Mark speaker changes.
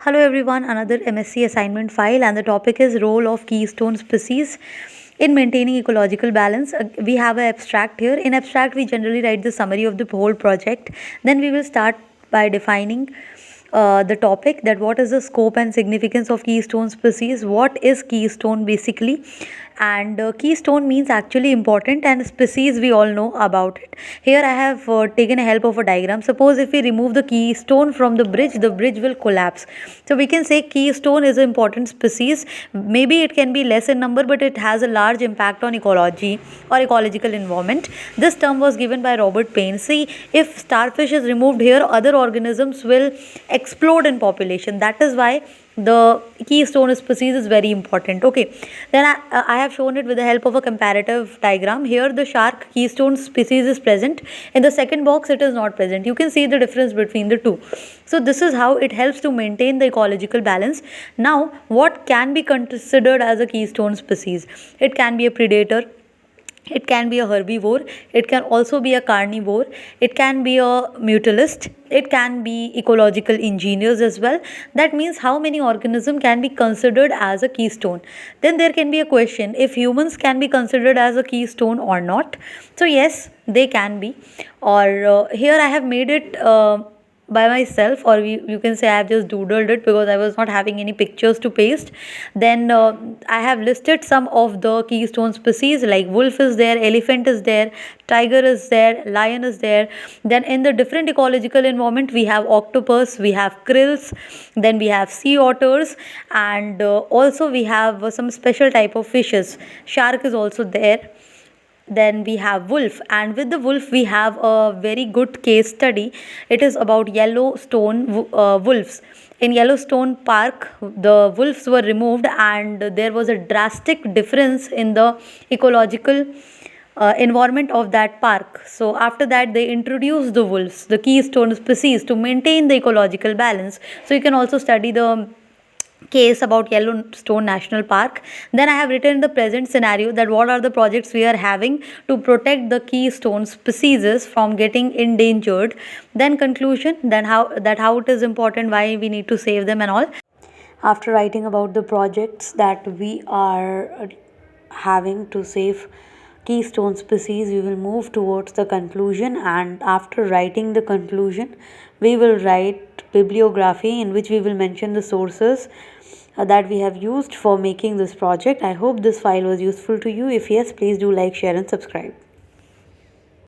Speaker 1: Hello everyone, another MSc assignment file, and the topic is role of keystone species in maintaining ecological balance. We have an abstract here. In abstract, we generally write the summary of the whole project. Then we will start by defining the topic, that what is the scope and significance of keystone species, what is keystone basically, and keystone means actually important, and species we all know about it. Here I have taken a help of a diagram. Suppose if we remove the keystone from the bridge will collapse. So we can say keystone is an important species. Maybe it can be less in number, but it has a large impact on ecology or ecological environment. This term was given by Robert Payne. See, if starfish is removed here, other organisms will explode in population. That is why the keystone species is very important. Okay, then I have shown it with the help of a comparative diagram. Here the shark keystone species is present. In the second box it is not present. You can see the difference between the two. So this is how it helps to maintain the ecological balance. Now, what can be considered as a keystone species? It can be a predator, it can be a herbivore, it can also be a carnivore, it can be a mutualist, it can be ecological engineers as well. That means how many organisms can be considered as a keystone. Then there can be a question if humans can be considered as a keystone or not. So yes, they can be. Or here I have made it by myself, or you can say I have just doodled it because I was not having any pictures to paste. Then I have listed some of the keystone species, like wolf is there, elephant is there, tiger is there, lion is there. Then in the different ecological environment we have octopus, we have krills, then we have sea otters, and also we have some special type of fishes. Shark is also there. Then we have wolf, and with the wolf we have a very good case study. It is about Yellowstone wolves. In Yellowstone Park, the wolves were removed, and there was a drastic difference in the ecological environment of that park. So after that they introduced the wolves, the keystone species, to maintain the ecological balance. So you can also study the case about Yellowstone National Park. Then I have written the present scenario, that what are the projects we are having to protect the keystone species from getting endangered. Then conclusion, then how it is important, why we need to save them and all. After writing about the projects that we are having to save keystone species, we will move towards the conclusion, and after writing the conclusion we will write bibliography, in which we will mention the sources that we have used for making this project. I hope this file was useful to you. If yes, please do like, share and subscribe.